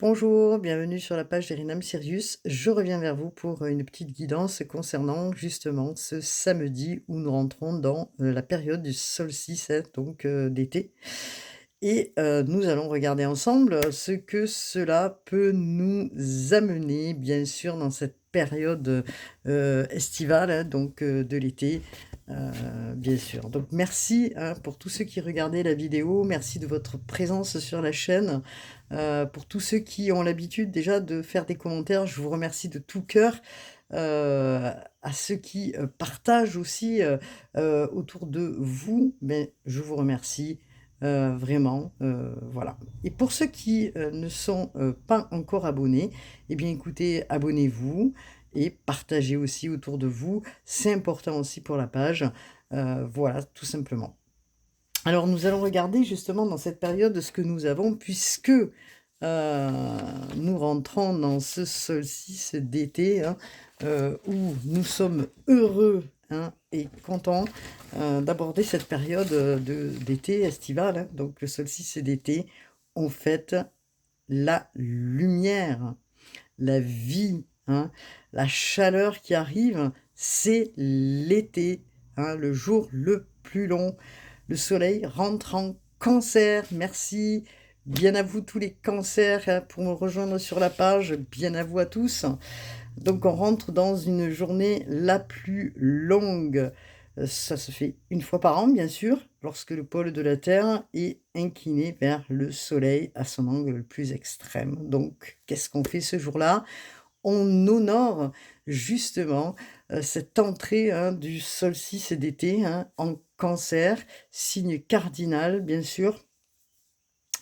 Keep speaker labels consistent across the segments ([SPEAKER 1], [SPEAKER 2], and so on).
[SPEAKER 1] Bonjour, bienvenue sur la page d'Erinam Sirius. Je reviens vers vous pour une petite guidance concernant justement ce samedi où nous rentrons dans la période du solstice, hein, donc d'été. Et nous allons regarder ensemble ce que cela peut nous amener, bien sûr, dans cette période estivale, hein, donc de l'été, bien sûr. Donc merci, hein, pour tous ceux qui regardaient la vidéo, merci de votre présence sur la chaîne. Pour tous ceux qui ont l'habitude déjà de faire des commentaires, je vous remercie de tout cœur. À ceux qui, partagent aussi, autour de vous, beh, je vous remercie, vraiment, voilà. Et pour ceux qui, ne sont, pas encore abonnés, eh bien écoutez, abonnez-vous et partagez aussi autour de vous. C'est important aussi pour la page, voilà, tout simplement. Alors nous allons regarder justement dans cette période ce que nous avons puisque, nous rentrons dans ce solstice d'été, hein, où nous sommes heureux, hein, et contents, d'aborder cette période, d'été estivale, hein. Donc le solstice d'été, on fête la lumière, la vie, hein, la chaleur qui arrive, c'est l'été, hein, le jour le plus long. Le soleil rentre en Cancer, merci. Bien à vous tous les cancers, hein, pour me rejoindre sur la page, bien à vous à tous. Donc on rentre dans une journée la plus longue. Ça se fait une fois par an, bien sûr, lorsque le pôle de la Terre est incliné vers le soleil à son angle le plus extrême. Donc qu'est-ce qu'on fait ce jour-là? On honore justement, cette entrée, hein, du solstice d'été, hein, en Cancer, signe cardinal bien sûr.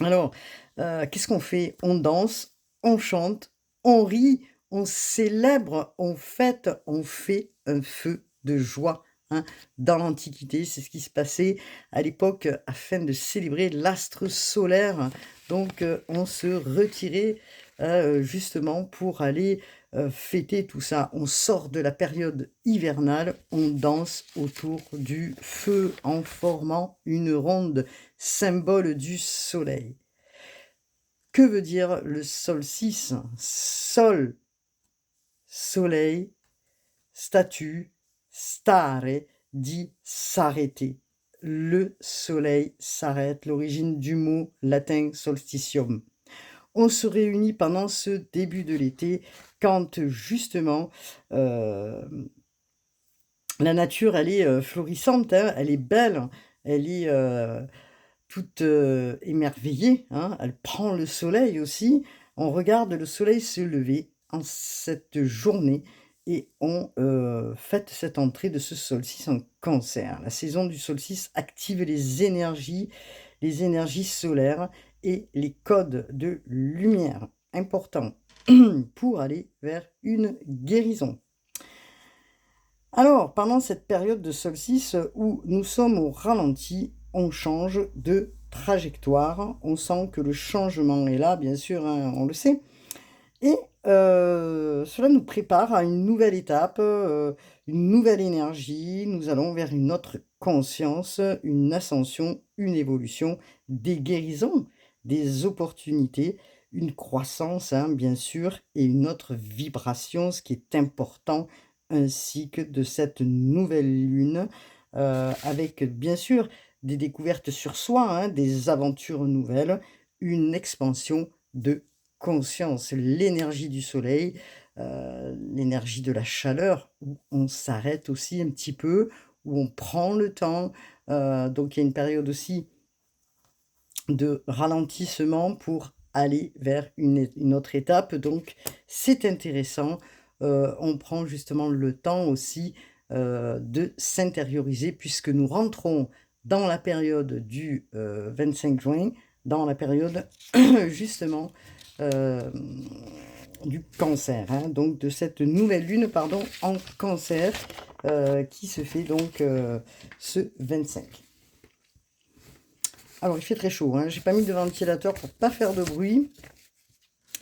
[SPEAKER 1] Alors, qu'est-ce qu'on fait? On danse, on chante, on rit, on célèbre, on fête, on fait un feu de joie, hein. Dans l'Antiquité, c'est ce qui se passait à l'époque, afin de célébrer l'astre solaire. Donc, on se retirait, justement pour aller, fêter tout ça. On sort de la période hivernale, on danse autour du feu en formant une ronde, symbole du soleil. Que veut dire le solstice? Sol, soleil, statue, stare, dit s'arrêter. Le soleil s'arrête, l'origine du mot latin solstitium. On se réunit pendant ce début de l'été quand justement, la nature elle est, florissante, hein, elle est belle, elle est, toute, émerveillée, hein, elle prend le soleil aussi. On regarde le soleil se lever en cette journée et on, fête cette entrée de ce solstice en Cancer. La saison du solstice active les énergies solaires et les codes de lumière, importants pour aller vers une guérison. Alors, pendant cette période de solstice où nous sommes au ralenti, on change de trajectoire. On sent que le changement est là, bien sûr, hein, on le sait. Et cela nous prépare à une nouvelle étape, une nouvelle énergie. Nous allons vers une autre conscience, une ascension, une évolution, des guérisons, des opportunités, une croissance, hein, bien sûr, et une autre vibration, ce qui est important, ainsi que de cette nouvelle lune, avec bien sûr des découvertes sur soi, hein, des aventures nouvelles, une expansion de conscience, l'énergie du soleil, l'énergie de la chaleur, où on s'arrête aussi un petit peu, où on prend le temps, donc il y a une période aussi de ralentissement pour aller vers une autre étape, donc c'est intéressant. On prend justement le temps aussi, de s'intérioriser puisque nous rentrons dans la période du, 25 juin, dans la période justement, hem, du Cancer, hein, donc de cette nouvelle lune, pardon, en Cancer, qui se fait donc, ce 25. Alors il fait très chaud, hein, j'ai pas mis de ventilateur pour pas faire de bruit,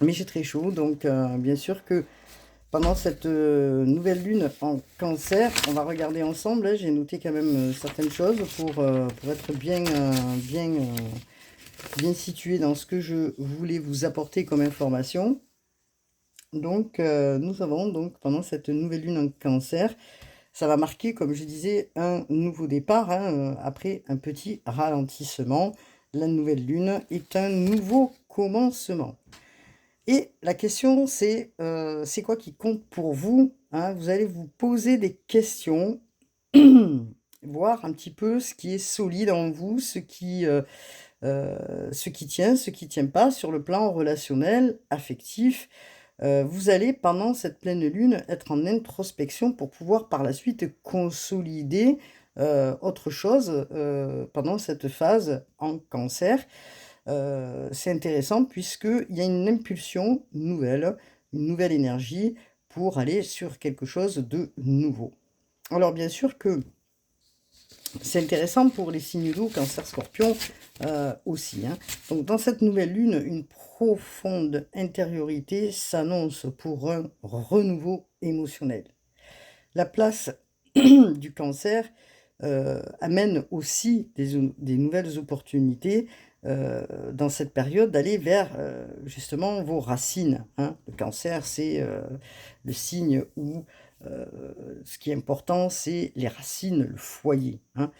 [SPEAKER 1] mais j'ai très chaud donc bien sûr que pendant cette, nouvelle lune en Cancer, on va regarder ensemble, hein, j'ai noté quand même, certaines choses pour être bien, bien situé dans ce que je voulais vous apporter comme information. Donc, nous avons donc pendant cette nouvelle lune en Cancer, ça va marquer, comme je disais, un nouveau départ, hein, après un petit ralentissement. La nouvelle lune est un nouveau commencement. Et la question, c'est quoi qui compte pour vous, hein? Vous allez vous poser des questions, voir un petit peu ce qui est solide en vous, ce qui tient, ce qui tient pas sur le plan relationnel, affectif. Vous allez, pendant cette pleine lune, être en introspection pour pouvoir par la suite consolider autre chose pendant cette phase en Cancer. C'est intéressant puisqu'il y a une impulsion nouvelle, une nouvelle énergie pour aller sur quelque chose de nouveau. Alors bien sûr que c'est intéressant pour les signes d'eau, Cancer, Scorpion aussi, hein. Donc dans cette nouvelle lune, une profonde intériorité s'annonce pour un renouveau émotionnel. La place du Cancer amène aussi des nouvelles opportunités dans cette période d'aller vers justement vos racines, hein. Le Cancer, c'est le signe où euh, ce qui est important, c'est les racines, le foyer, hein.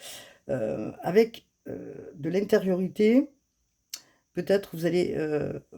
[SPEAKER 1] Avec de l'intériorité, peut-être vous allez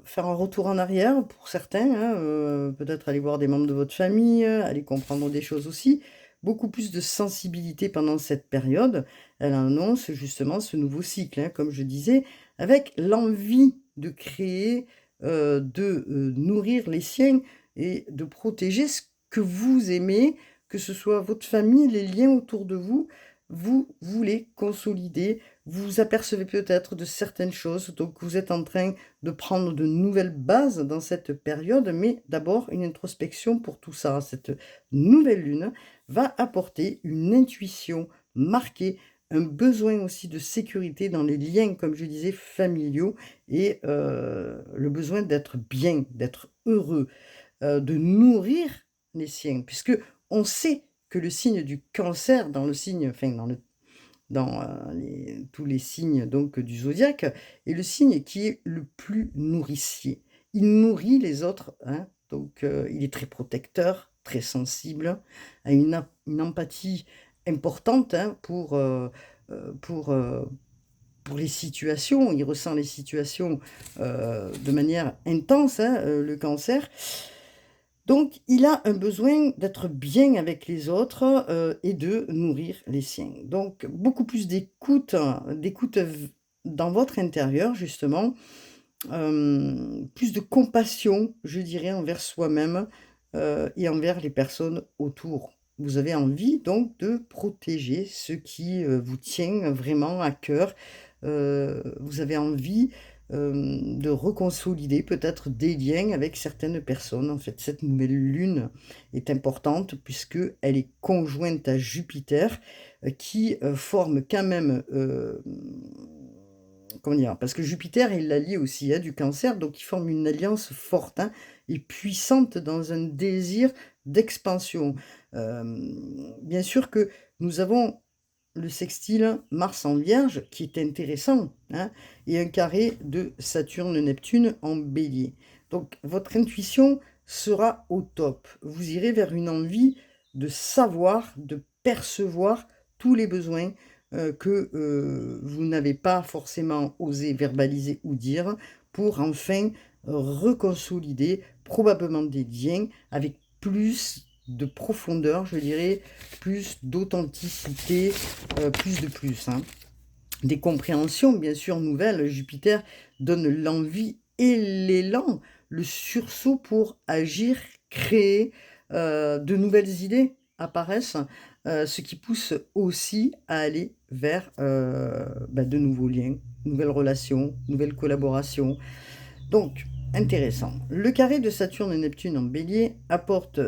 [SPEAKER 1] faire un retour en arrière pour certains, hein, peut-être aller voir des membres de votre famille, aller comprendre des choses aussi. Beaucoup plus de sensibilité pendant cette période. Elle annonce justement ce nouveau cycle, hein, comme je disais, avec l'envie de créer, de nourrir les siens et de protéger ce que vous aimez, que ce soit votre famille, les liens autour de vous. Vous voulez consolider, vous vous apercevez peut-être de certaines choses, donc vous êtes en train de prendre de nouvelles bases dans cette période, mais d'abord une introspection pour tout ça. Cette nouvelle lune va apporter une intuition marquée, un besoin aussi de sécurité dans les liens, comme je disais, familiaux, et le besoin d'être bien, d'être heureux, de nourrir les siens, puisque on sait que le signe du Cancer, dans le signe, enfin dans tous les signes donc du zodiaque, est le signe qui est le plus nourricier. Il nourrit les autres, hein, donc il est très protecteur, très sensible, a une empathie importante, hein, euh, pour, euh, pour les situations. Il ressent les situations de manière intense, hein, le Cancer. Donc, il a un besoin d'être bien avec les autres et de nourrir les siens. Donc, beaucoup plus d'écoute, dans votre intérieur, justement, plus de compassion, je dirais, envers soi-même et envers les personnes autour. Vous avez envie donc de protéger ce qui vous tient vraiment à cœur. Vous avez envie de reconsolider peut-être des liens avec certaines personnes. En fait, cette nouvelle lune est importante puisque elle est conjointe à Jupiter qui forme quand même, comment dire, parce que Jupiter est l'allié aussi, hein, du Cancer, donc ils forment une alliance forte, hein, et puissante dans un désir d'expansion. Bien sûr que nous avons le sextile Mars en Vierge, qui est intéressant, hein, et un carré de Saturne-Neptune en Bélier. Donc votre intuition sera au top. Vous irez vers une envie de savoir, de percevoir tous les besoins que vous n'avez pas forcément osé verbaliser ou dire pour enfin reconsolider probablement des liens avec plus de profondeur, je dirais, plus d'authenticité, plus de plus, hein. Des compréhensions, bien sûr, nouvelles. Jupiter donne l'envie et l'élan, le sursaut pour agir, créer, de nouvelles idées apparaissent, ce qui pousse aussi à aller vers de nouveaux liens, nouvelles relations, nouvelles collaborations. Donc, intéressant. Le carré de Saturne et Neptune en Bélier apporte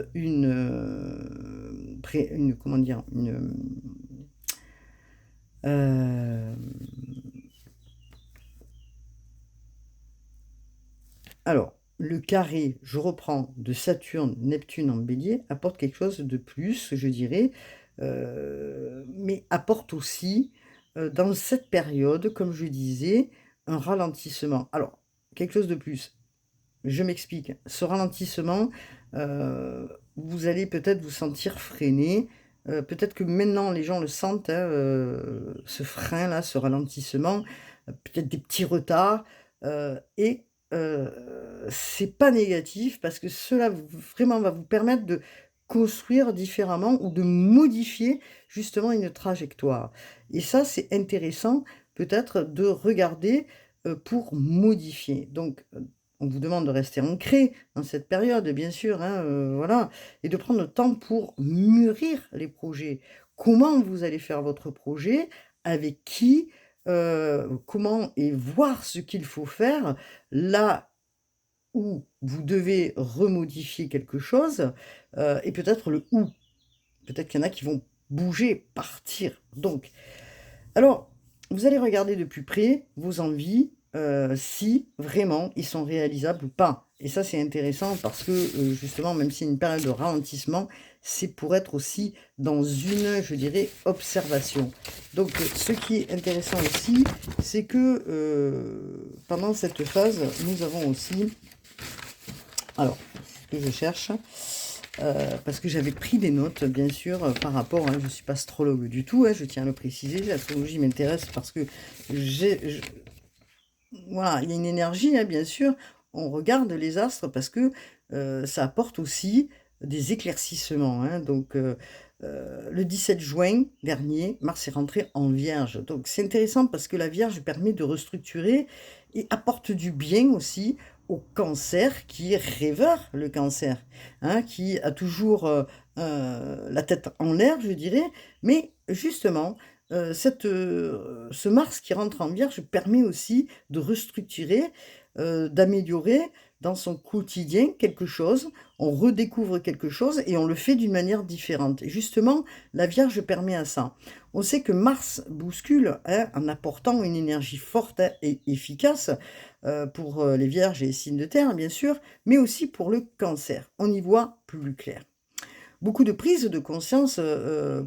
[SPEAKER 1] comment dire, euh, alors, le carré, je reprends, de Saturne, Neptune en Bélier, apporte quelque chose de plus, je dirais, mais apporte aussi, dans cette période, comme je disais, un ralentissement. Alors, quelque chose de plus, je m'explique. Ce ralentissement, vous allez peut-être vous sentir freiné, peut-être que maintenant les gens le sentent, hein, ce frein-là, ce ralentissement, peut-être des petits retards, et c'est pas négatif parce que cela vraiment va vous permettre de construire différemment ou de modifier justement une trajectoire et ça, c'est intéressant peut-être de regarder, pour modifier. Donc, on vous demande de rester ancré dans cette période, bien sûr, hein, voilà et de prendre le temps pour mûrir les projets. Comment vous allez faire votre projet? Avec qui? Comment et voir ce qu'il faut faire là où vous devez remodifier quelque chose, et peut-être le où. Peut-être qu'il y en a qui vont bouger, partir. Donc, alors, vous allez regarder de plus près vos envies, si vraiment ils sont réalisables ou pas. Et ça, c'est intéressant parce que, justement, même s'il y a une période de ralentissement, c'est pour être aussi dans une, je dirais, observation. Donc, ce qui est intéressant aussi, c'est que, pendant cette phase, nous avons aussi alors, ce que je cherche, parce que j'avais pris des notes, bien sûr, par rapport, hein, je ne suis pas astrologue du tout, hein, je tiens à le préciser. L'astrologie m'intéresse parce que voilà, il y a une énergie, hein, bien sûr. On regarde les astres parce que ça apporte aussi des éclaircissements, hein. Donc, le 17 juin dernier, Mars est rentré en Vierge. Donc, c'est intéressant parce que la Vierge permet de restructurer et apporte du bien aussi au Cancer, qui est rêveur, le Cancer, hein, qui a toujours la tête en l'air, je dirais. Mais justement, ce Mars qui rentre en Vierge permet aussi de restructurer, d'améliorer dans son quotidien quelque chose. On redécouvre quelque chose et on le fait d'une manière différente. Et justement, la Vierge permet à ça. On sait que Mars bouscule, hein, en apportant une énergie forte, hein, et efficace pour les Vierges et les signes de terre, bien sûr, mais aussi pour le Cancer. On y voit plus clair. Beaucoup de prise de conscience,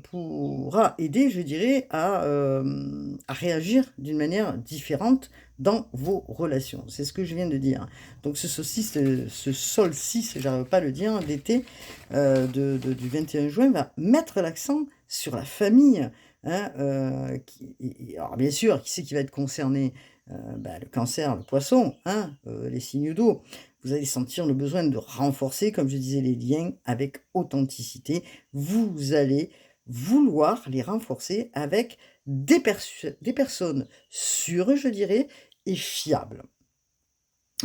[SPEAKER 1] pourra aider, je dirais, à réagir d'une manière différente dans vos relations. C'est ce que je viens de dire. Donc ce solstice, j'arrive pas à le dire, d'été, du 21 juin va mettre l'accent sur la famille, hein, alors bien sûr, qui c'est qui va être concerné? Bah, le Cancer, le Poisson, hein, les signes d'eau. Vous allez sentir le besoin de renforcer, comme je disais, les liens avec authenticité. Vous allez vouloir les renforcer avec des personnes sûres, je dirais, et fiables.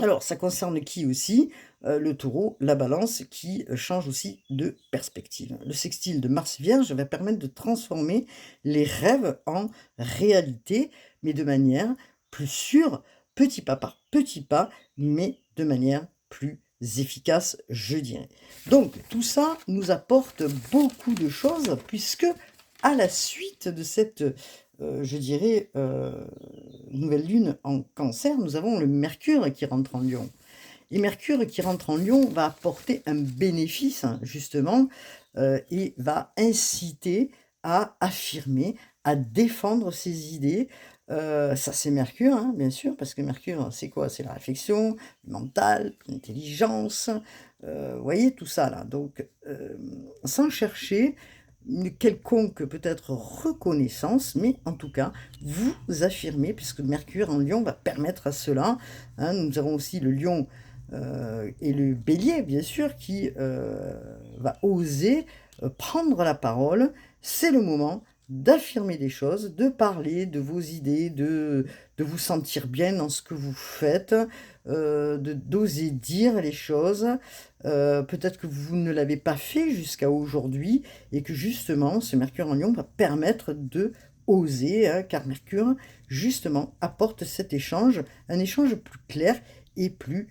[SPEAKER 1] Alors, ça concerne qui aussi? Le Taureau, la Balance, qui change aussi de perspective. Le sextile de Mars Vierge va permettre de transformer les rêves en réalité, mais de manière plus sûre, petit pas par petit pas, mais de manière plus efficace, je dirais. Donc, tout ça nous apporte beaucoup de choses, puisque à la suite de cette, je dirais, nouvelle lune en Cancer, nous avons le Mercure qui rentre en Lion. Et Mercure qui rentre en Lion va apporter un bénéfice, hein, justement, et va inciter à affirmer, à défendre ses idées. Ça, c'est Mercure, hein, bien sûr, parce que Mercure, c'est quoi? C'est la réflexion, le mental, l'intelligence, vous voyez tout ça là. Donc, sans chercher une quelconque peut-être reconnaissance, mais en tout cas, vous affirmez, puisque Mercure en Lion va permettre à cela, hein. Nous avons aussi le Lion et le Bélier, bien sûr, qui va oser prendre la parole. C'est le moment d'affirmer des choses, de parler de vos idées, de vous sentir bien dans ce que vous faites, d'oser dire les choses. Peut-être que vous ne l'avez pas fait jusqu'à aujourd'hui et que justement, ce Mercure en Lion va permettre de oser, hein, car Mercure, justement, apporte cet échange, un échange plus clair et plus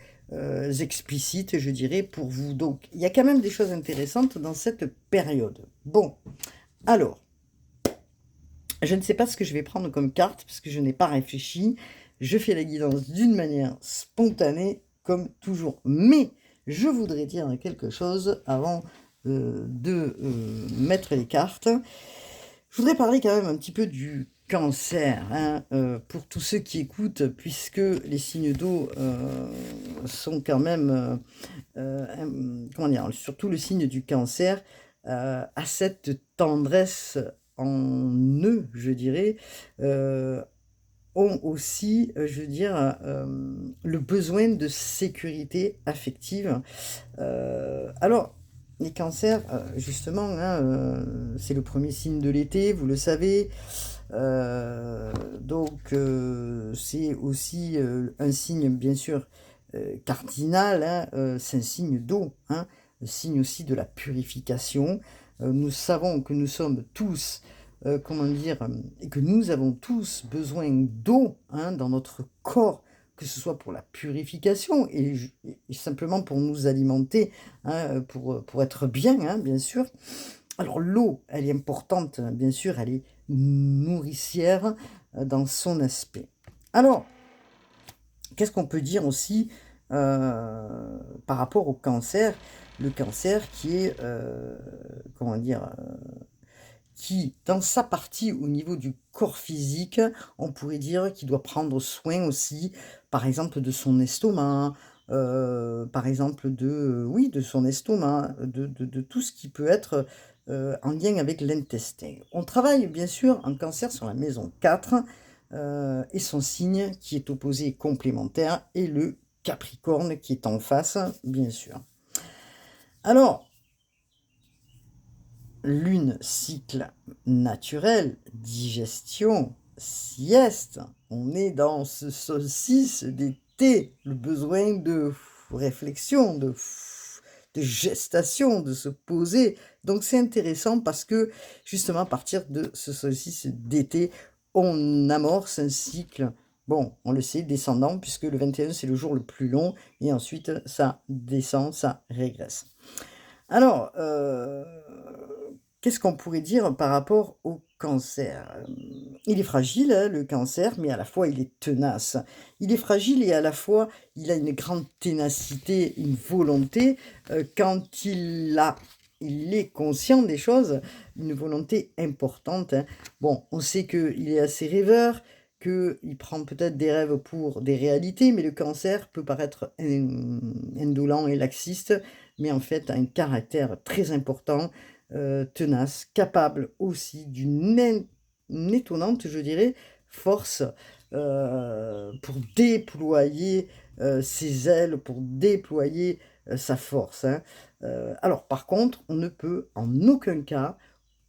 [SPEAKER 1] explicite, je dirais, pour vous. Donc, il y a quand même des choses intéressantes dans cette période. Bon, alors, je ne sais pas ce que je vais prendre comme carte, parce que je n'ai pas réfléchi. Je fais la guidance d'une manière spontanée, comme toujours. Mais je voudrais dire quelque chose avant de mettre les cartes. Je voudrais parler quand même un petit peu du cancer, hein, pour tous ceux qui écoutent, puisque les signes d'eau, sont quand même, comment dire? Surtout le signe du cancer, a cette tendresse en eux, je dirais, heu, ont aussi, je veux dire, le besoin de sécurité affective. Alors, les cancers, justement, hein, c'est le premier signe de l'été, vous le savez. Donc c'est aussi, un signe bien sûr, cardinal, hein, c'est un signe d'eau, hein, le signe aussi de la purification. Nous savons que nous sommes tous, comment dire? Et que nous avons tous besoin d'eau, hein, dans notre corps, que ce soit pour la purification et simplement pour nous alimenter, hein, pour être bien, hein, bien sûr. Alors l'eau, elle est importante, bien sûr, elle est nourricière, dans son aspect. Alors, qu'est-ce qu'on peut dire aussi, par rapport au cancer? Le cancer qui est, comment dire? Qui, dans sa partie au niveau du corps physique, on pourrait dire qu'il doit prendre soin aussi, par exemple, de son estomac, par exemple oui, de son estomac, de tout ce qui peut être, en lien avec l'intestin. On travaille bien sûr en cancer sur la maison 4, et son signe qui est opposé et complémentaire est le Capricorne qui est en face, bien sûr. Alors lune, cycle naturel, digestion, sieste. On est dans ce solstice d'été, le besoin de réflexion, de gestation, de se poser. Donc c'est intéressant parce que justement à partir de ce solstice d'été, on amorce un cycle. Bon, on le sait, descendant, puisque le 21, c'est le jour le plus long, et ensuite ça descend, ça régresse. Alors, qu'est-ce qu'on pourrait dire par rapport au cancer? Il est fragile, hein, le cancer, mais à la fois il est tenace. Il est fragile et à la fois il a une grande ténacité, une volonté, quand il est conscient des choses, une volonté importante, hein. Bon, on sait qu'il est assez rêveur, qu'il prend peut-être des rêves pour des réalités, mais le cancer peut paraître indolent et laxiste, mais en fait a un caractère très important, tenace, capable aussi une étonnante, je dirais, force, pour déployer, ses ailes, pour déployer, sa force, hein. Alors par contre, on ne peut en aucun cas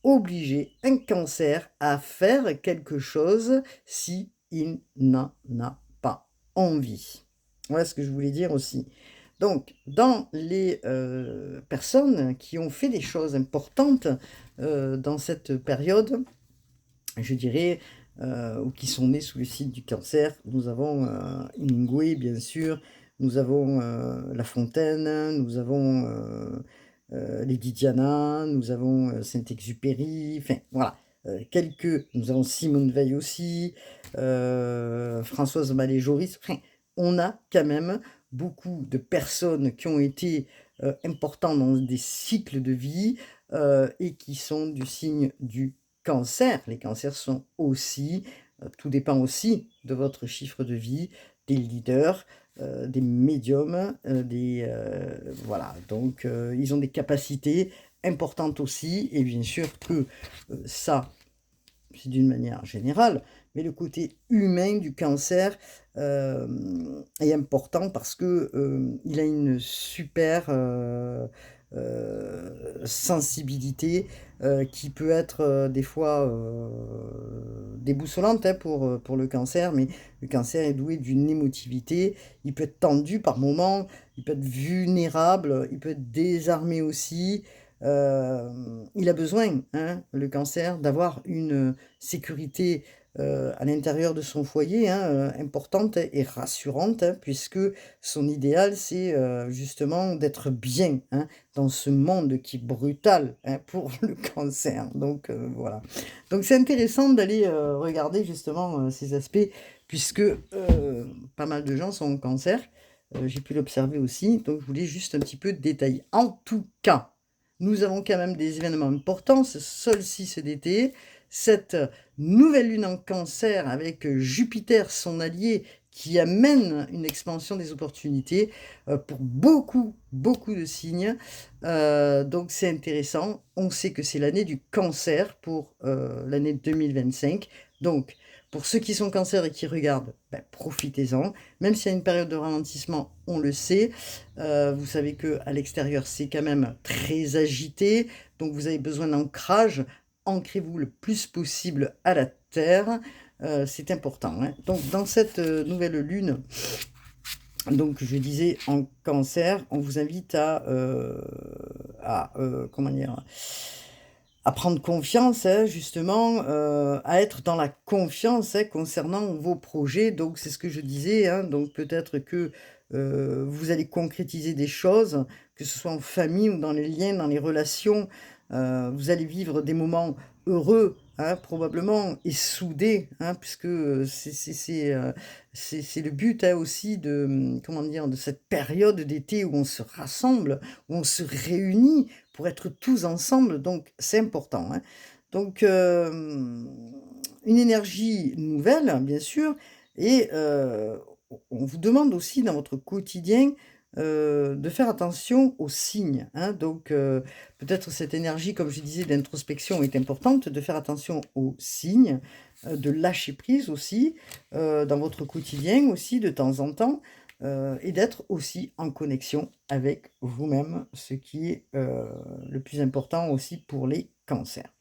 [SPEAKER 1] obliger un cancer à faire quelque chose si il n'en a pas envie. Voilà ce que je voulais dire aussi. Donc, dans les, personnes qui ont fait des choses importantes, dans cette période, je dirais, ou qui sont nées sous le signe du cancer, nous avons, Hemingway bien sûr, nous avons, La Fontaine, nous avons, Lady Diana, nous avons, Saint-Exupéry, enfin voilà, nous avons Simone Veil aussi, Françoise Mallet-Joris, enfin, on a quand même beaucoup de personnes qui ont été, importants dans des cycles de vie, et qui sont du signe du cancer. Les cancers sont aussi, tout dépend aussi de votre chiffre de vie, des leaders, des médiums, voilà, donc ils ont des capacités importantes aussi et bien sûr que, ça, c'est d'une manière générale, mais le côté humain du cancer, est important parce que, il a une super, sensibilité, qui peut être, des fois, déboussolante, hein, pour le cancer, mais le cancer est doué d'une émotivité. Il peut être tendu par moments, il peut être vulnérable, il peut être désarmé aussi. Il a besoin, hein, le cancer, d'avoir une sécurité, à l'intérieur de son foyer, hein, importante et rassurante, hein, puisque son idéal, c'est, justement d'être bien, hein, dans ce monde qui est brutal, hein, pour le cancer. Donc, voilà. Donc c'est intéressant d'aller, regarder justement, ces aspects puisque, pas mal de gens sont en cancer, j'ai pu l'observer aussi, donc je voulais juste un petit peu détailler. En tout cas, nous avons quand même des événements importants, ce solstice d'été, cette nouvelle lune en Cancer avec Jupiter, son allié, qui amène une expansion des opportunités pour beaucoup, beaucoup de signes. Donc c'est intéressant. On sait que c'est l'année du Cancer pour l'année 2025. Donc, pour ceux qui sont Cancer et qui regardent, ben, profitez-en. Même s'il y a une période de ralentissement, on le sait. Vous savez qu'à l'extérieur, c'est quand même très agité. Donc, vous avez besoin d'ancrage. Ancrez-vous le plus possible à la terre. C'est important, hein. Donc, dans cette nouvelle lune, donc je disais en Cancer, on vous invite comment dire, à prendre confiance, hein, justement, à être dans la confiance, hein, concernant vos projets. Donc c'est ce que je disais, hein, donc peut-être que vous allez concrétiser des choses, que ce soit en famille ou dans les liens, dans les relations. Vous allez vivre des moments heureux, hein, probablement, et soudés, hein, puisque c'est le but, hein, aussi de, comment dire, de cette période d'été où on se rassemble, où on se réunit pour être tous ensemble, donc c'est important, hein. Donc, une énergie nouvelle, bien sûr, et on vous demande aussi dans votre quotidien de faire attention aux signes, hein. Donc, peut-être cette énergie, comme je disais, d'introspection est importante, de faire attention aux signes, de lâcher prise aussi, dans votre quotidien aussi, de temps en temps, et d'être aussi en connexion avec vous-même, ce qui est le plus important aussi pour les cancers.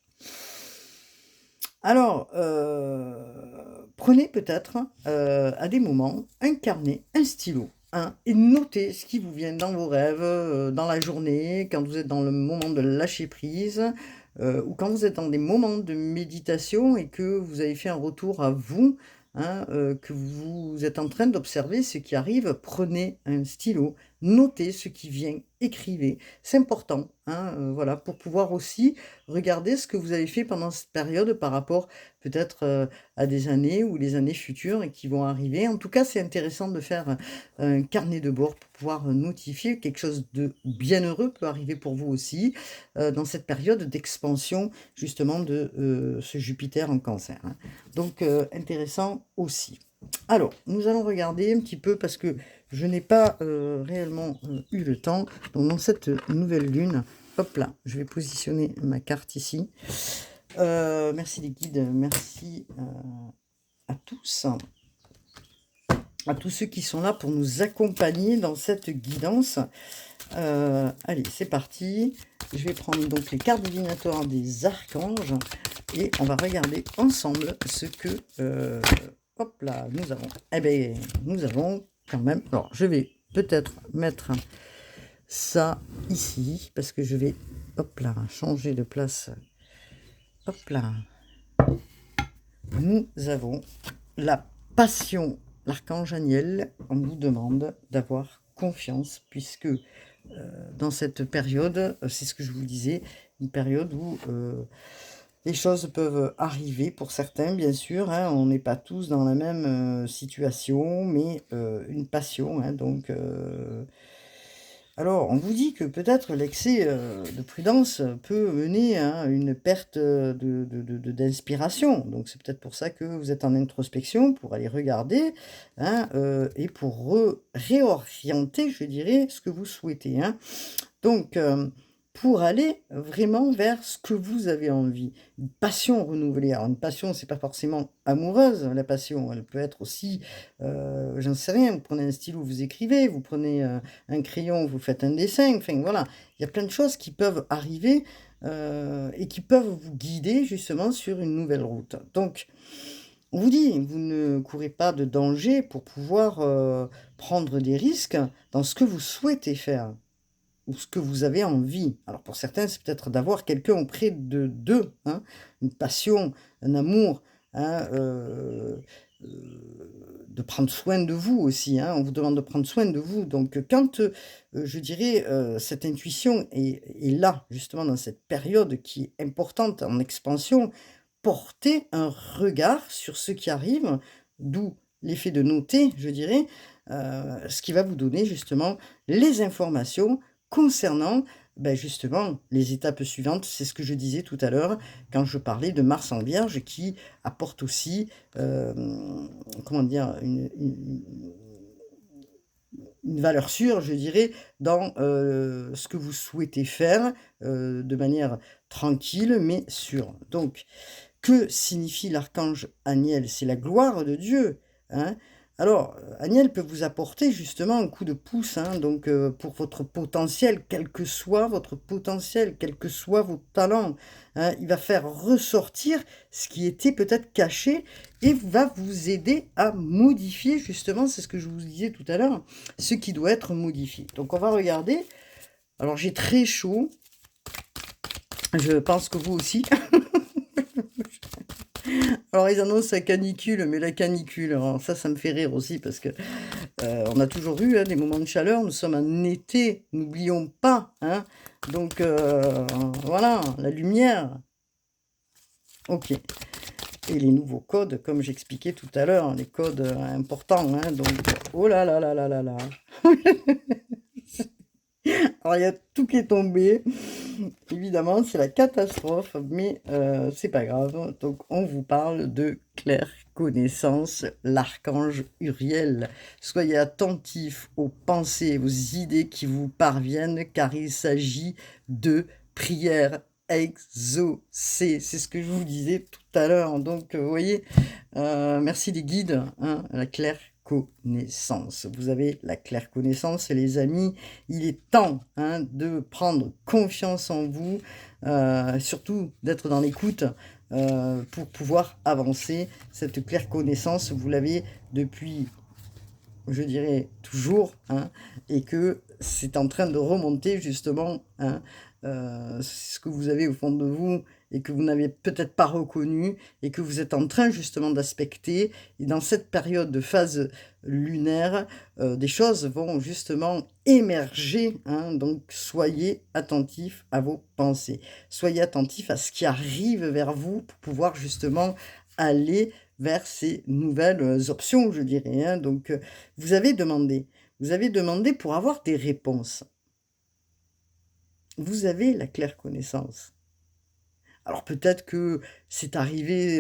[SPEAKER 1] Alors, prenez peut-être à des moments un carnet, un stylo, hein, et notez ce qui vous vient dans vos rêves, dans la journée, quand vous êtes dans le moment de lâcher prise, ou quand vous êtes dans des moments de méditation et que vous avez fait un retour à vous, hein, que vous êtes en train d'observer ce qui arrive. Prenez un stylo, notez ce qui vient, écrivez. C'est important, hein, voilà, pour pouvoir aussi regarder ce que vous avez fait pendant cette période par rapport peut-être à des années ou les années futures et qui vont arriver. En tout cas, c'est intéressant de faire un carnet de bord pour pouvoir notifier quelque chose de bienheureux peut arriver pour vous aussi dans cette période d'expansion justement de ce Jupiter en Cancer, hein. Donc, intéressant aussi. Alors, nous allons regarder un petit peu parce que je n'ai pas réellement eu le temps. Donc, dans cette nouvelle lune, hop là, je vais positionner ma carte ici. Merci les guides, merci à tous ceux qui sont là pour nous accompagner dans cette guidance. Allez, c'est parti. Je vais prendre donc les cartes divinatoires des archanges et on va regarder ensemble ce que hop là, nous avons. Eh bien, nous avons quand même. Alors, je vais peut-être mettre ça ici parce que je vais, hop là, changer de place. Hop là. Nous avons la passion. L'archange Aniel, on vous demande d'avoir confiance puisque dans cette période, c'est ce que je vous disais, une période où les choses peuvent arriver pour certains, bien sûr, hein, on n'est pas tous dans la même situation, mais une passion, hein, donc alors on vous dit que peut-être l'excès de prudence peut mener à une perte d'inspiration, donc c'est peut-être pour ça que vous êtes en introspection, pour aller regarder, hein, et pour réorienter, je dirais, ce que vous souhaitez, hein. Donc, pour aller vraiment vers ce que vous avez envie. Une passion renouvelée. Alors, une passion, c'est pas forcément amoureuse, la passion. Elle peut être aussi, j'en sais rien, vous prenez un stylo, vous écrivez, vous prenez un crayon, vous faites un dessin. Enfin, voilà. Il y a plein de choses qui peuvent arriver et qui peuvent vous guider justement sur une nouvelle route. Donc, on vous dit, vous ne courez pas de danger pour pouvoir prendre des risques dans ce que vous souhaitez faire ou ce que vous avez envie. Alors pour certains, c'est peut-être d'avoir quelqu'un auprès d'eux, hein, une passion, un amour, hein, de prendre soin de vous aussi, hein. On vous demande de prendre soin de vous. Donc quand, je dirais, cette intuition est là, justement dans cette période qui est importante en expansion, portez un regard sur ce qui arrive, d'où l'effet de noter, je dirais, ce qui va vous donner justement les informations concernant ben justement, les étapes suivantes, c'est ce que je disais tout à l'heure, quand je parlais de Mars en Vierge qui apporte aussi, comment dire? Une valeur sûre, je dirais, dans, ce que vous souhaitez faire, de manière tranquille mais sûre. Donc, que signifie l'archange Aniel? C'est la gloire de Dieu, hein. Alors, Aniel peut vous apporter justement un coup de pouce, hein, donc pour votre potentiel, quel que soit votre potentiel, quels que soient vos talents, hein. Il va faire ressortir ce qui était peut-être caché et va vous aider à modifier justement, c'est ce que je vous disais tout à l'heure, ce qui doit être modifié. Donc on va regarder. Alors j'ai très chaud, je pense que vous aussi. Alors ils annoncent la canicule, mais la canicule, alors ça me fait rire aussi parce que, on a toujours eu, hein, des moments de chaleur. Nous sommes en été, n'oublions pas, hein. Donc, voilà, la lumière. OK, et les nouveaux codes, comme j'expliquais tout à l'heure, les codes, importants, hein, donc oh là là là là là là. Alors il y a tout qui est tombé. Évidemment, c'est la catastrophe, mais c'est pas grave. Donc, on vous parle de clair-connaissance, l'archange Uriel. Soyez attentifs aux pensées, aux idées qui vous parviennent, car il s'agit de prières exaucées. C'est ce que je vous disais tout à l'heure. Donc, vous voyez, merci les guides, hein, la clair-connaissance. Vous avez la clair-connaissance, les amis. Il est temps, hein, de prendre confiance en vous, surtout d'être dans l'écoute, pour pouvoir avancer. Cette clair-connaissance, vous l'avez depuis, je dirais, toujours, hein, et que c'est en train de remonter justement, hein, ce que vous avez au fond de vous et que vous n'avez peut-être pas reconnu et que vous êtes en train justement d'aspecter. Et dans cette période de phase lunaire, des choses vont justement émerger, hein, donc soyez attentifs à vos pensées. Soyez attentifs à ce qui arrive vers vous pour pouvoir justement aller vers ces nouvelles, options, je dirais, hein. Donc, vous avez demandé pour avoir des réponses. Vous avez la claire connaissance. Alors peut-être que c'est arrivé,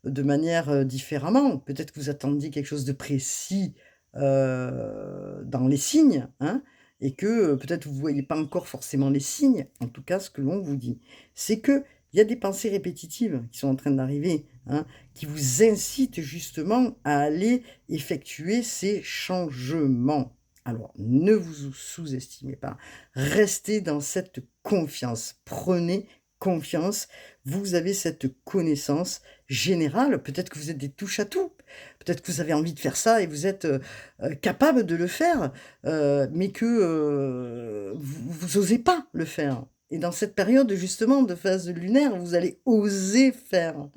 [SPEAKER 1] de manière, différemment. Peut-être que vous attendiez quelque chose de précis, dans les signes, hein, et que, peut-être vous ne voyez pas encore forcément les signes. En tout cas, ce que l'on vous dit, c'est qu'il y a des pensées répétitives qui sont en train d'arriver, hein, qui vous incitent justement à aller effectuer ces changements. Alors ne vous sous-estimez pas, restez dans cette confiance, prenez confiance, vous avez cette connaissance générale. Peut-être que vous êtes des touche-à-tout. Peut-être que vous avez envie de faire ça et vous êtes, capable de le faire, mais que, vous osez pas le faire. Et dans cette période justement de phase lunaire, vous allez oser faire.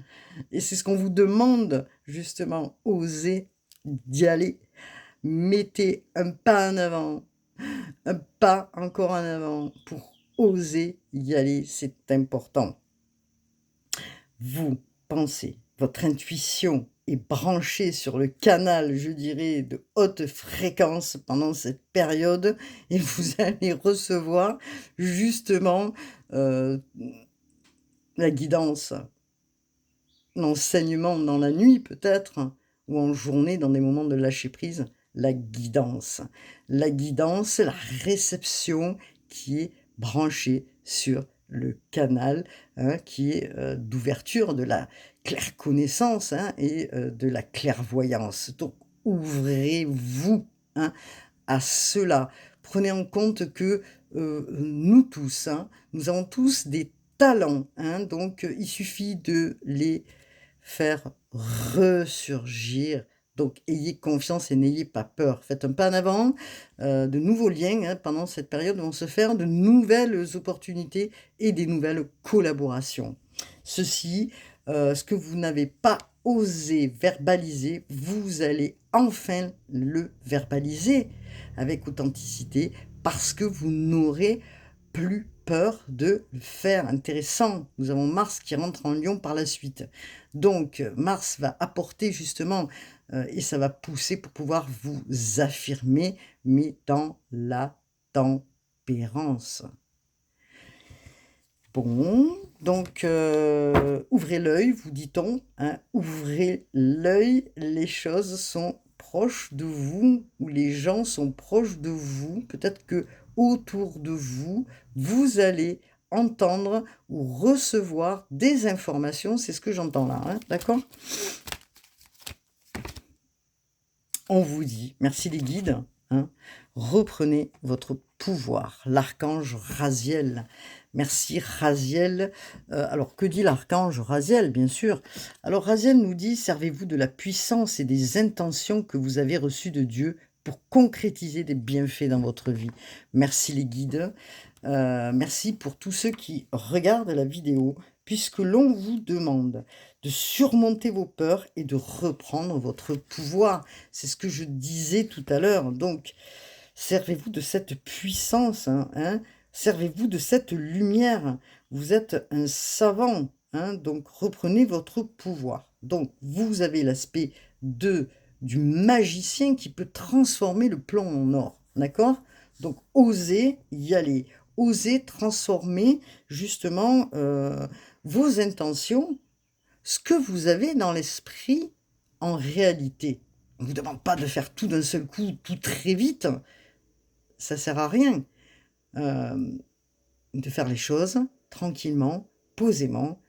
[SPEAKER 1] Et c'est ce qu'on vous demande justement, osez d'y aller. Mettez un pas en avant, un pas encore en avant pour oser y aller, c'est important. Vous pensez, votre intuition est branchée sur le canal, je dirais, de haute fréquence pendant cette période et vous allez recevoir justement, heu, la guidance, l'enseignement dans la nuit peut-être ou en journée dans des moments de lâcher prise, la guidance. La guidance, la réception qui est branchée sur le canal, hein, qui est, d'ouverture de la clair-connaissance, hein, et de la clairvoyance. Donc ouvrez-vous, hein, à cela. Prenez en compte que, nous tous, hein, nous avons tous des talents, hein, donc il suffit de les faire ressurgir. Donc ayez confiance et n'ayez pas peur. Faites un pas en avant, de nouveaux liens, hein, pendant cette période vont se faire, de nouvelles opportunités et des nouvelles collaborations. Ceci, ce que vous n'avez pas osé verbaliser, vous allez enfin le verbaliser avec authenticité parce que vous n'aurez plus peur de le faire. Intéressant, nous avons Mars qui rentre en Lion par la suite. Donc Mars va apporter justement, et ça va pousser pour pouvoir vous affirmer, mais dans la tempérance. Bon, donc ouvrez l'œil, vous dit-on, hein, ouvrez l'œil, les choses sont proches de vous, ou les gens sont proches de vous. Peut-être que autour de vous, vous allez entendre ou recevoir des informations, c'est ce que j'entends là, hein, d'accord? On vous dit, merci les guides, hein, reprenez votre pouvoir. L'archange Raziel. Merci Raziel. Alors, que dit l'archange Raziel, bien sûr? Alors, Raziel nous dit, servez-vous de la puissance et des intentions que vous avez reçues de Dieu pour concrétiser des bienfaits dans votre vie. Merci les guides. Merci pour tous ceux qui regardent la vidéo, puisque l'on vous demande de surmonter vos peurs et de reprendre votre pouvoir. C'est ce que je disais tout à l'heure. Donc, servez-vous de cette puissance, hein, servez-vous de cette lumière. Vous êtes un savant, hein, donc reprenez votre pouvoir. Donc, vous avez l'aspect du magicien qui peut transformer le plomb en or, d'accord? Donc, osez y aller, osez transformer justement vos intentions, ce que vous avez dans l'esprit en réalité. On ne vous demande pas de faire tout d'un seul coup, tout très vite. Ça ne sert à rien. De faire les choses tranquillement, posément,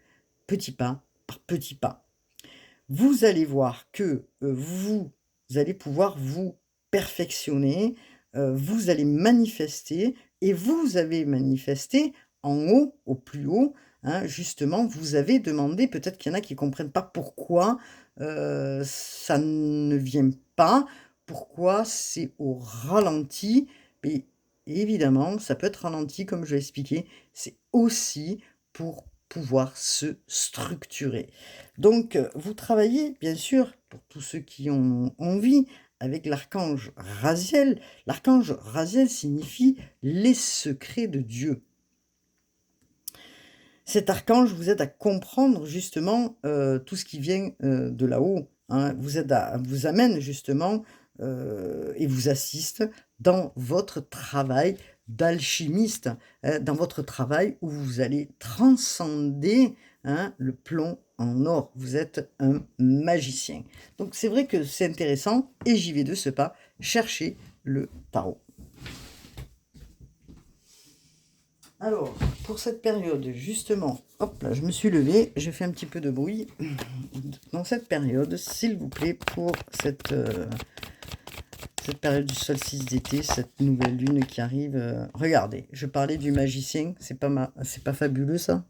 [SPEAKER 1] petit pas par petit pas. Vous allez voir que vous allez pouvoir vous perfectionner, vous allez manifester, et vous avez manifesté en haut, au plus haut, hein, justement, vous avez demandé, peut-être qu'il y en a qui ne comprennent pas pourquoi ça ne vient pas, pourquoi c'est au ralenti, mais évidemment, ça peut être ralenti, comme je l'ai expliqué, c'est aussi pour pouvoir se structurer. Donc, vous travaillez, bien sûr, pour tous ceux qui ont envie, avec l'archange Raziel. L'archange Raziel signifie les secrets de Dieu. Cet archange vous aide à comprendre justement tout ce qui vient de là-haut, hein, vous amène justement et vous assiste dans votre travail d'alchimiste, dans votre travail où vous allez transcender, hein, le plomb en or. Vous êtes un magicien. Donc c'est vrai que c'est intéressant et j'y vais de ce pas chercher le tarot. Alors, pour cette période, justement, hop là, je me suis levée, j'ai fait un petit peu de bruit. Dans cette période, s'il vous plaît, pour cette période du solstice d'été, cette nouvelle lune qui arrive, regardez, je parlais du magicien, c'est pas fabuleux ça?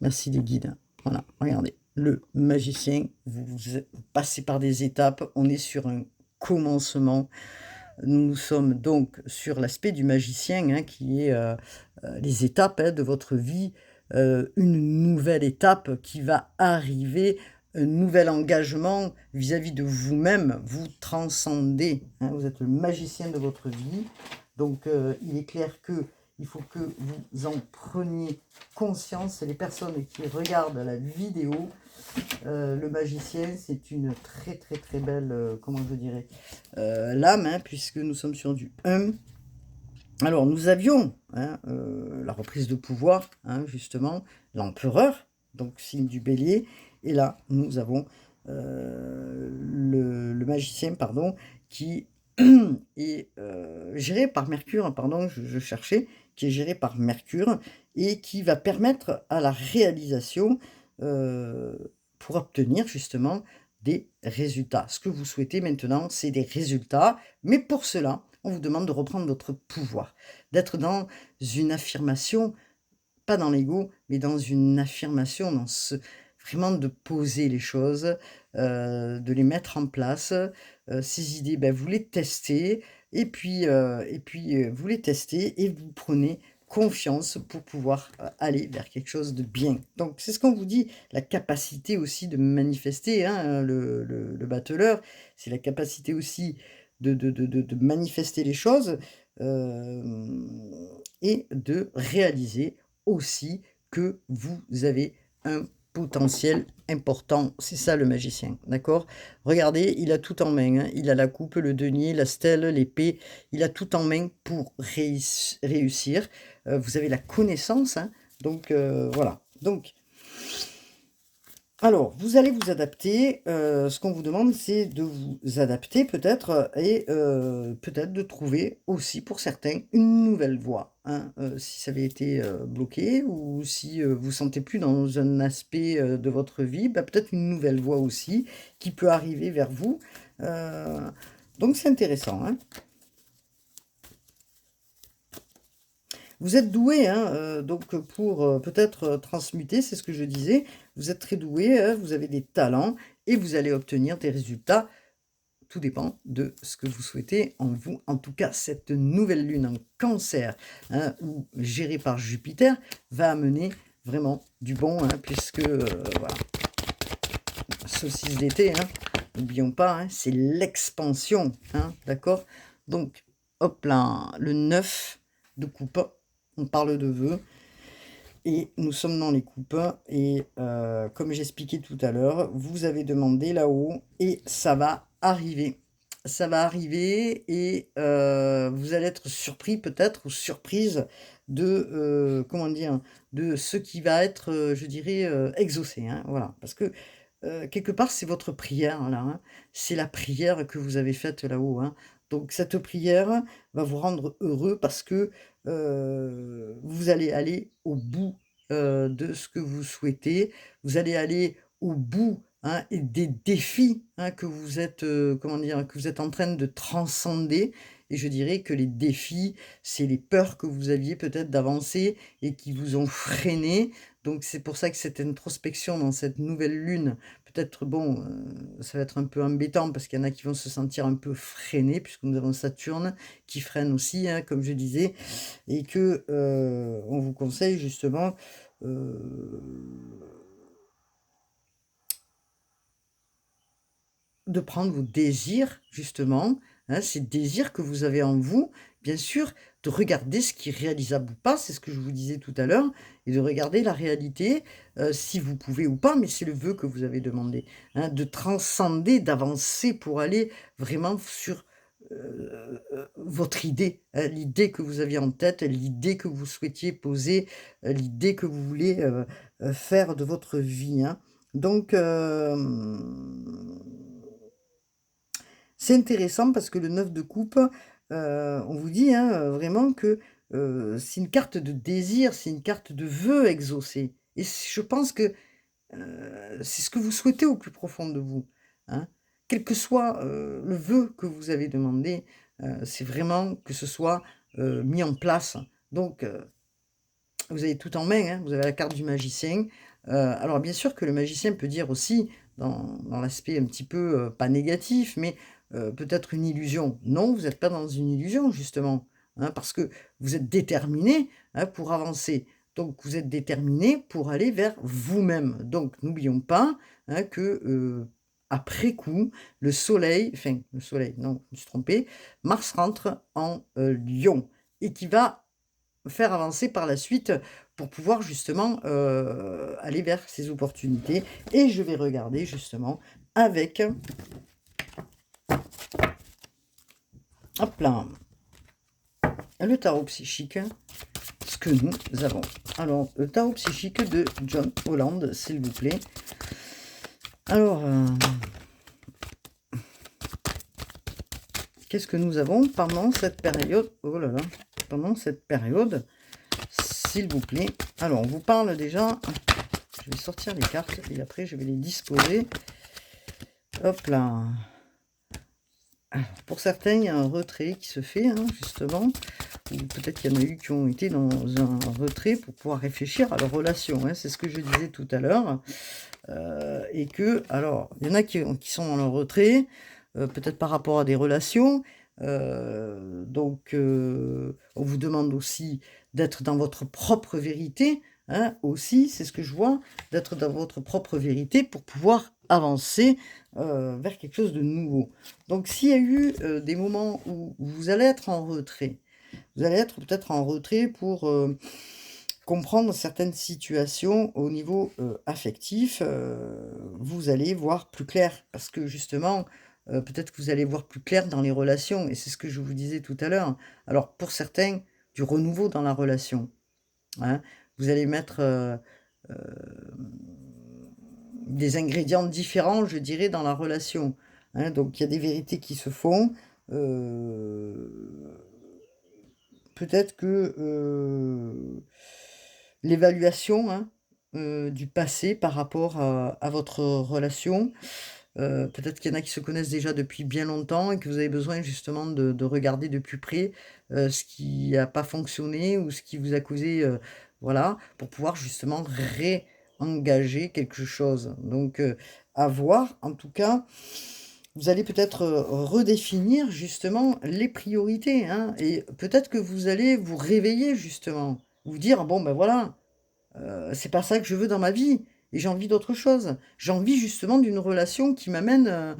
[SPEAKER 1] Merci les guides. Voilà, regardez, le magicien, vous passez par des étapes, on est sur un commencement. Nous sommes donc sur l'aspect du magicien, hein, qui est les étapes, hein, de votre vie, une nouvelle étape qui va arriver, un nouvel engagement vis-à-vis de vous-même, vous transcendez, hein, vous êtes le magicien de votre vie. Donc il est clair que il faut que vous en preniez conscience. Les personnes qui regardent la vidéo, le magicien, c'est une très très très belle, comment je dirais, lame, hein, puisque nous sommes sur du 1. Alors, nous avions, hein, la reprise de pouvoir, hein, justement, l'empereur, donc signe du bélier, et là, nous avons le magicien, pardon, qui est géré par Mercure, pardon, je cherchais, qui est géré par Mercure, et qui va permettre à la réalisation, pour obtenir justement des résultats. Ce que vous souhaitez maintenant, c'est des résultats, mais pour cela, on vous demande de reprendre votre pouvoir, d'être dans une affirmation, pas dans l'ego, mais dans une affirmation, vraiment de poser les choses, de les mettre en place. Ces idées, ben, vous les testez, et puis vous les testez, et vous prenez confiance pour pouvoir aller vers quelque chose de bien. Donc c'est ce qu'on vous dit, la capacité aussi de manifester, hein, le battleur, c'est la capacité aussi de manifester les choses, et de réaliser aussi que vous avez un potentiel important. C'est ça le magicien, d'accord? Regardez, il a tout en main, hein. Il a la coupe, le denier, la stèle, l'épée, il a tout en main pour réussir. Vous avez la connaissance, hein, Donc, voilà. Donc, alors, vous allez vous adapter. Ce qu'on vous demande, c'est de vous adapter peut-être et peut-être de trouver aussi pour certains une nouvelle voie, hein. Si ça avait été, bloqué ou si, vous sentez plus dans un aspect, de votre vie, bah, peut-être une nouvelle voie aussi qui peut arriver vers vous. Heu, donc c'est intéressant, hein. Vous êtes doué, hein, donc pour, peut-être, transmuter, c'est ce que je disais. Vous êtes très doué, hein, vous avez des talents et vous allez obtenir des résultats. Tout dépend de ce que vous souhaitez en vous. En tout cas, cette nouvelle lune en Cancer, hein, ou gérée par Jupiter, va amener vraiment du bon, hein, puisque, voilà, solstice d'été, hein, n'oublions pas, hein, c'est l'expansion, hein, d'accord? Donc, hop là, le 9 de coupe, on parle de vœux. Et nous sommes dans les coupes et comme j'expliquais tout à l'heure, vous avez demandé là-haut et ça va arriver. Ça va arriver et vous allez être surpris peut-être ou surprise de, comment dire? De ce qui va être, je dirais, exaucé, hein, voilà. Parce que, quelque part, c'est votre prière là, hein. C'est la prière que vous avez faite là-haut, hein. Donc cette prière va vous rendre heureux parce que, vous allez aller au bout, de ce que vous souhaitez. Vous allez aller au bout, hein, et des défis, hein, que vous êtes, comment dire? Que vous êtes en train de transcender et je dirais que les défis, c'est les peurs que vous aviez peut-être d'avancer et qui vous ont freiné. Donc c'est pour ça que cette introspection dans cette nouvelle lune, peut-être bon, ça va être un peu embêtant parce qu'il y en a qui vont se sentir un peu freinés puisque nous avons Saturne qui freine aussi, hein, comme je disais et que, on vous conseille justement, heu, de prendre vos désirs justement, hein, ces désirs que vous avez en vous, bien sûr, de regarder ce qui est réalisable ou pas, c'est ce que je vous disais tout à l'heure et de regarder la réalité, si vous pouvez ou pas, mais c'est le vœu que vous avez demandé, hein, de transcender, d'avancer pour aller vraiment sur, votre idée, l'idée que vous aviez en tête, l'idée que vous souhaitiez poser, l'idée que vous voulez, faire de votre vie, hein. Donc, c'est intéressant parce que le 9 de coupe, on vous dit, hein, vraiment que, c'est une carte de désir, c'est une carte de vœu exaucé et je pense que, c'est ce que vous souhaitez au plus profond de vous, hein. Quel que soit, le vœu que vous avez demandé, c'est vraiment que ce soit, mis en place. Donc, vous avez tout en main, hein. Vous avez la carte du magicien. Alors bien sûr que le magicien peut dire aussi dans l'aspect un petit peu, pas négatif, mais, peut-être une illusion. Non, vous n'êtes pas dans une illusion justement, hein, parce que vous êtes déterminé, hein, pour avancer. Donc vous êtes déterminé pour aller vers vous-même. Donc n'oublions pas, hein, que, après coup, le soleil, non, je me suis trompée, Mars rentre en, Lion et qui va faire avancer par la suite pour pouvoir justement, aller vers ces opportunités et je vais regarder justement avec, hop là, le tarot psychique, ce que nous avons. Alors, le tarot psychique de John Holland, s'il vous plaît. Alors, qu'est-ce que nous avons pendant cette période? Oh là là, pendant cette période, s'il vous plaît. Alors, on vous parle déjà. Je vais sortir les cartes et après je vais les disposer. Hop là. Alors, pour certains, il y a un retrait qui se fait, hein, justement. Ou peut-être qu'il y en a eu qui ont été dans un retrait pour pouvoir réfléchir à leur relation, hein. C'est ce que je disais tout à l'heure. Et que, alors, il y en a qui sont dans leur retrait, peut-être par rapport à des relations. Donc, on vous demande aussi d'être dans votre propre vérité, hein, aussi, c'est ce que je vois, d'être dans votre propre vérité pour pouvoir avancer, vers quelque chose de nouveau. Donc s'il y a eu, des moments où vous allez être en retrait, vous allez être peut-être en retrait pour, comprendre certaines situations au niveau, affectif, vous allez voir plus clair parce que justement, peut-être que vous allez voir plus clair dans les relations et c'est ce que je vous disais tout à l'heure. Alors pour certains, du renouveau dans la relation, hein. vous allez mettre, heu, des ingrédients différents, je dirais, dans la relation, hein. Donc il y a des vérités qui se font, heu, peut-être que, l'évaluation, hein, du passé par rapport à votre relation, peut-être qu'il y en a qui se connaissent déjà depuis bien longtemps et que vous avez besoin justement de regarder de plus près, ce qui a pas fonctionné ou ce qui vous a causé, voilà, pour pouvoir justement réengager quelque chose. Donc, à voir. En tout cas, vous allez peut-être, redéfinir justement les priorités, hein, et peut-être que vous allez vous réveiller justement. Vous dire: «Bon, ben, voilà, c'est pas ça que je veux dans ma vie et j'ai envie d'autre chose. J'ai envie justement d'une relation qui m'amène,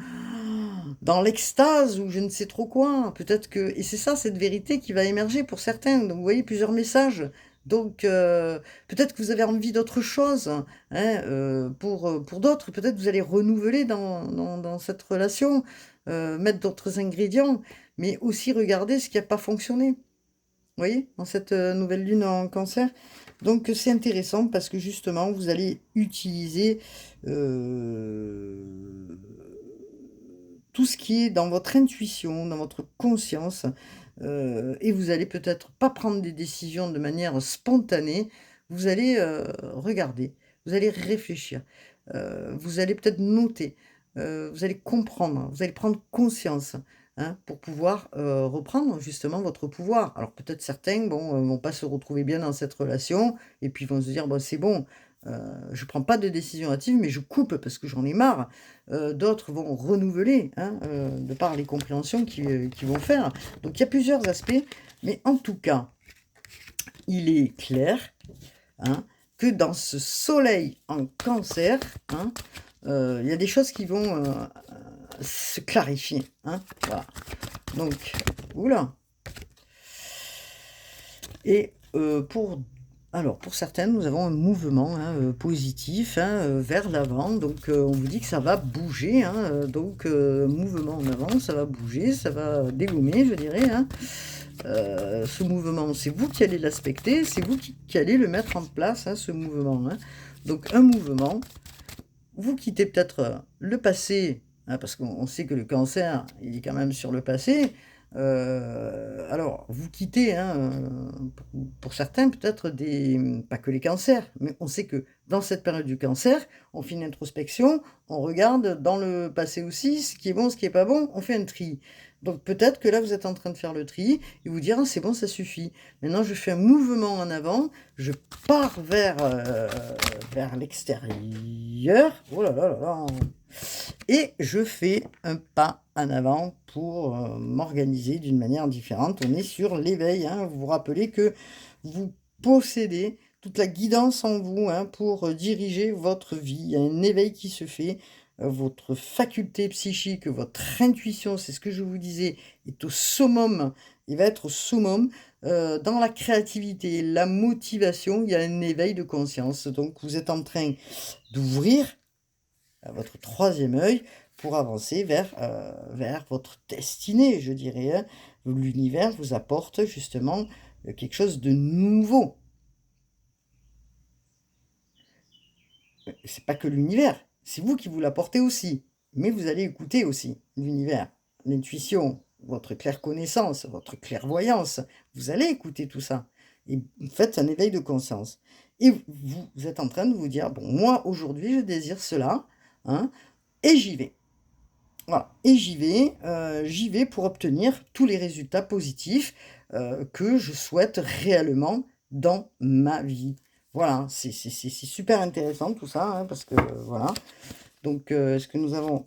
[SPEAKER 1] dans l'extase ou je ne sais trop quoi. Peut-être que et c'est ça cette vérité qui va émerger pour certains. Donc vous voyez plusieurs messages. Donc peut-être que vous avez envie d'autre chose, hein, pour d'autres. Peut-être que vous allez renouveler dans cette relation, mettre d'autres ingrédients, mais aussi regarder ce qui a pas fonctionné. Vous voyez? Dans cette, nouvelle lune en Cancer. Donc c'est intéressant parce que justement vous allez utiliser, heu, tout ce qui est dans votre intuition, dans votre conscience, et vous allez peut-être pas prendre des décisions de manière spontanée. Vous allez, regarder, vous allez réfléchir, vous allez peut-être noter, vous allez comprendre, vous allez prendre conscience, hein, pour pouvoir, reprendre justement votre pouvoir. Alors peut-être certains, bon, vont pas se retrouver bien dans cette relation et puis vont se dire: «Bon, c'est bon, je prends pas de décision hâtive, mais je coupe parce que j'en ai marre». D'autres vont renouveler, hein, de par les compréhensions qu'ils vont faire. Donc il y a plusieurs aspects, mais en tout cas, il est clair, hein, que dans ce soleil en Cancer, hein, il y a des choses qui vont, se clarifier, hein, voilà. Donc oula. Et pour certaines, nous avons un mouvement, hein, positif, hein, vers l'avant. Donc on vous dit que ça va bouger, hein, donc mouvement en avant, ça va bouger, ça va dégommer, je dirais, hein. Ce mouvement, c'est vous qui allez l'aspecter, c'est vous qui allez le mettre en place, hein, ce mouvement, hein. Donc un mouvement, vous quittez peut-être, le passé, hein, parce qu'on sait que le cancer, il est quand même sur le passé. Alors vous quittez, hein, pour certains peut-être pas que les cancers, mais on sait que dans cette période du cancer, on fait une introspection, on regarde dans le passé aussi ce qui est bon, ce qui est pas bon, on fait un tri. Donc peut-être que là, vous êtes en train de faire le tri et vous dire: «Ah c'est bon, ça suffit. Maintenant je fais un mouvement en avant, je pars vers l'extérieur. Oh là là là là! Et je fais un pas en avant pour, m'organiser d'une manière différente. On est sur l'éveil, hein. Vous vous rappelez que vous possédez toute la guidance en vous, hein, pour, diriger votre vie. Il y a un éveil qui se fait, votre faculté psychique, votre intuition, c'est ce que je vous disais, est au summum. Il va être au summum. Dans la créativité, la motivation, il y a un éveil de conscience. Donc vous êtes en train d'ouvrir votre troisième œil pour avancer vers votre destinée, je dirais, hein. L'univers vous apporte justement, quelque chose de nouveau. C'est pas que l'univers, c'est vous qui vous l'apportez aussi, mais vous allez écouter aussi l'univers, l'intuition, votre claire connaissance, votre clairvoyance. Vous allez écouter tout ça et vous faites un éveil de conscience et vous êtes en train de vous dire: «Bon, moi, aujourd'hui, je désire cela, hein, et j'y vais». Voilà, et j'y vais pour obtenir tous les résultats positifs, que je souhaite réellement dans ma vie. Voilà, c'est super intéressant tout ça, hein, parce que, voilà. Donc, ce que nous avons,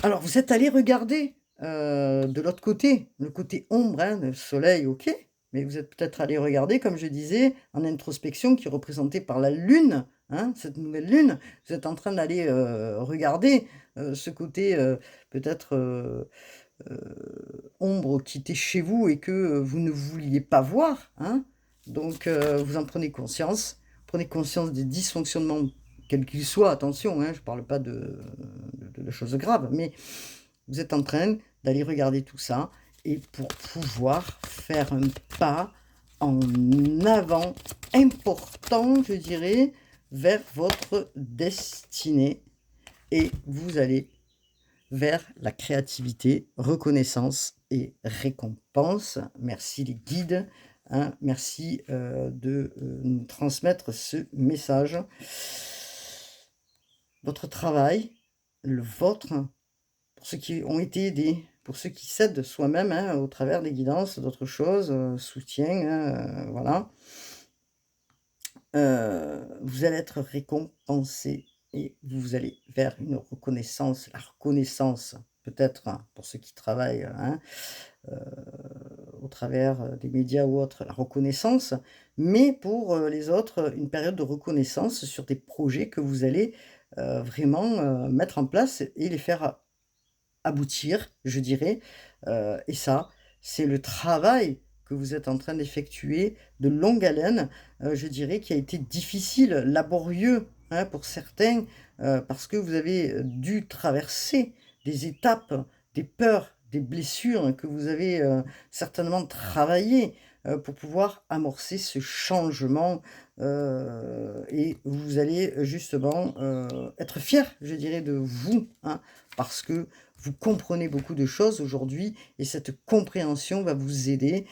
[SPEAKER 1] alors vous êtes allés regarder, de l'autre côté, le côté ombre, hein, le soleil, OK, mais vous êtes peut-être allés regarder, comme je disais, en introspection qui est représentée par la lune, hein, cette nouvelle lune. Vous êtes en train d'aller, regarder, ce côté, peut-être, ombre qui était chez vous et que, vous ne vouliez pas voir, hein. Donc, vous en prenez conscience. Prenez conscience des dysfonctionnements, quels qu'ils soient, attention, hein, je ne parle pas de choses graves, mais vous êtes en train d'aller regarder tout ça et pour pouvoir faire un pas en avant, important, je dirais, vers votre destinée. Et vous allez vers la créativité, reconnaissance et récompense. Merci les guides, hein, merci de nous transmettre ce message. Votre travail, le vôtre, pour ceux qui ont été aidés, pour ceux qui s'aident soi-même, hein, au travers des guidances, d'autres choses, soutien, hein, voilà. Vous allez être récompensé et vous allez vers une reconnaissance. La reconnaissance, peut-être, hein, pour ceux qui travaillent, hein, heu, au travers, des médias ou autres, la reconnaissance, mais pour, les autres, une période de reconnaissance sur des projets que vous allez, vraiment, mettre en place et les faire aboutir, je dirais, et ça, c'est le travail que vous êtes en train d'effectuer de longue haleine, je dirais, qui a été difficile, laborieux, hein, pour certains, parce que vous avez, dû traverser des étapes, des peurs, des blessures que vous avez, certainement travaillées, pour pouvoir amorcer ce changement, et vous allez, justement, être fiers, je dirais, de vous, hein, parce que vous comprenez beaucoup de choses aujourd'hui et cette compréhension va vous aider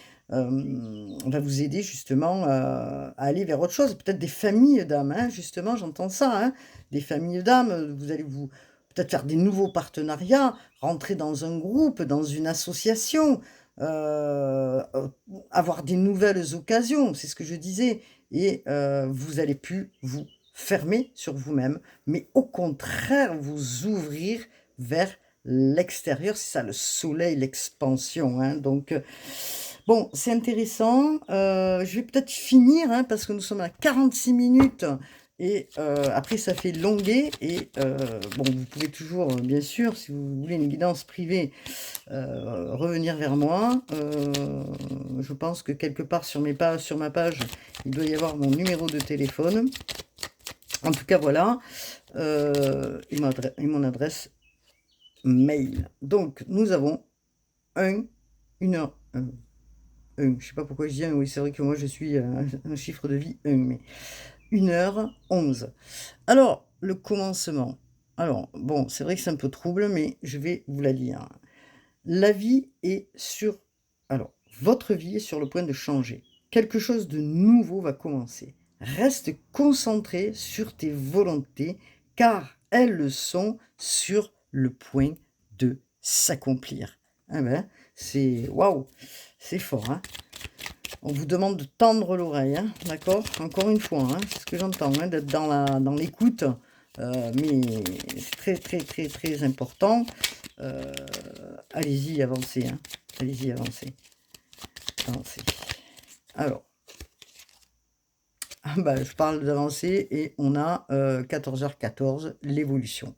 [SPEAKER 1] justement, à aller vers autre chose. Peut-être des familles d'âmes, hein, justement, j'entends ça, hein. Des familles d'âmes, vous allez vous peut-être faire des nouveaux partenariats, rentrer dans un groupe, dans une association, avoir des nouvelles occasions, c'est ce que je disais et vous allez plus vous fermer sur vous-même, mais au contraire vous ouvrir vers l'extérieur, c'est ça le soleil, l'expansion, hein, donc bon, c'est intéressant, je vais peut-être finir, hein, parce que nous sommes à 46 minutes et après ça fait longuer et bon, vous pouvez toujours, bien sûr, si vous voulez une guidance privée, revenir vers moi. Je pense que quelque part sur ma page, il doit y avoir mon numéro de téléphone. En tout cas, voilà, et mon adresse mail. Donc, nous avons 1 heure, je sais pas pourquoi je dis 1, oui, c'est vrai que moi je suis un chiffre de vie 1, mais 1h11. Alors, le commencement. Alors, bon, c'est vrai que c'est un peu trouble, mais je vais vous la lire. La vie est sur alors, votre vie est sur le point de changer. Quelque chose de nouveau va commencer. Reste concentré sur tes volontés, car elles le sont sur le point de s'accomplir. Ah ben, c'est waouh, c'est fort, hein. On vous demande de tendre l'oreille, hein, d'accord? Encore une fois, hein, c'est ce que j'entends, hein, d'être dans l'écoute, mais c'est très, très, très, très important. Heu, allez-y, avancez, hein. Allez-y, avancez, avancez. Alors, ah bah, je parle d'avancer et on a, 14h14, l'évolution.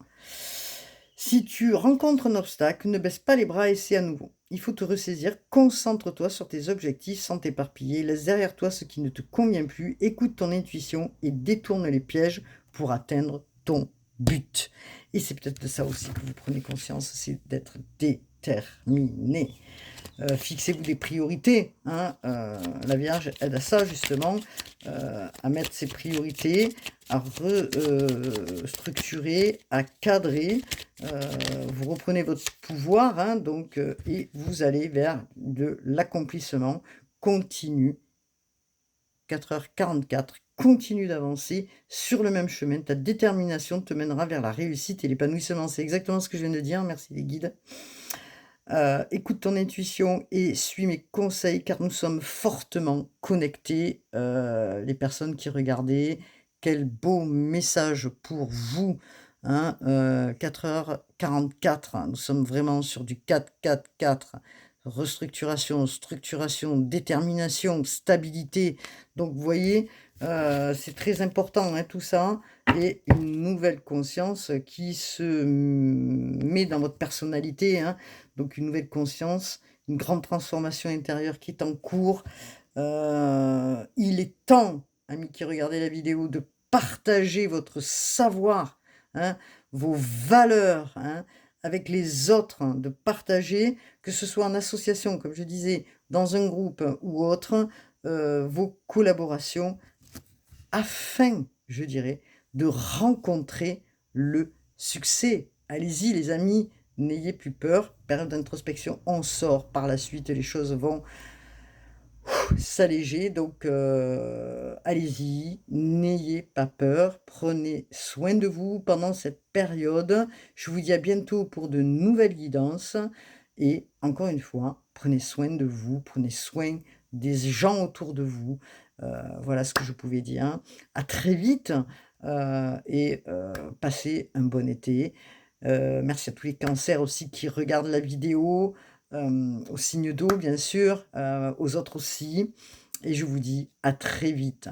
[SPEAKER 1] Si tu rencontres un obstacle, ne baisse pas les bras et essaie à nouveau. Il faut te ressaisir, concentre-toi sur tes objectifs sans t'éparpiller, laisse derrière toi ce qui ne te convient plus, écoute ton intuition et détourne les pièges pour atteindre ton but. Et c'est peut-être de ça aussi que vous prenez conscience, c'est d'être déterminé. Fixez-vous des priorités, hein, la Vierge aide à ça justement, à mettre ses priorités, à structurer, à cadrer. Heu, vous reprenez votre pouvoir, hein, donc et vous allez vers de l'accomplissement continu. 4h44, continue d'avancer sur le même chemin. Ta détermination te mènera vers la réussite et l'épanouissement. C'est exactement ce que je viens de dire, merci les guides. Écoute ton intuition et suis mes conseils car nous sommes fortement connectés. Les personnes qui regardaient, quel beau message pour vous, hein, 4h44, nous sommes vraiment sur du 4-4-4. Restructuration, structuration, détermination, stabilité. Donc vous voyez, c'est très important, hein, tout ça et une nouvelle conscience qui se met dans votre personnalité, hein, donc une nouvelle conscience, une grande transformation intérieure qui est en cours. Il est temps, amis qui regardez la vidéo, de partager votre savoir, hein, vos valeurs, hein, avec les autres, hein, de partager, que ce soit en association, comme je disais, dans un groupe ou autre, vos collaborations afin, je dirais, de rencontrer le succès. Allez-y les amis, n'ayez plus peur, période d'introspection, on sort par la suite, les choses vont s'alléger, donc allez-y, n'ayez pas peur, prenez soin de vous pendant cette période. Je vous dis à bientôt pour de nouvelles guidances et encore une fois, prenez soin de vous, prenez soin des gens autour de vous. Voilà ce que je pouvais dire. À très vite, et passez un bon été. Merci à tous les cancers aussi qui regardent la vidéo. Aux signes d'eau bien sûr, aux autres aussi et je vous dis à très vite.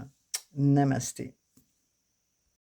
[SPEAKER 1] Namasté.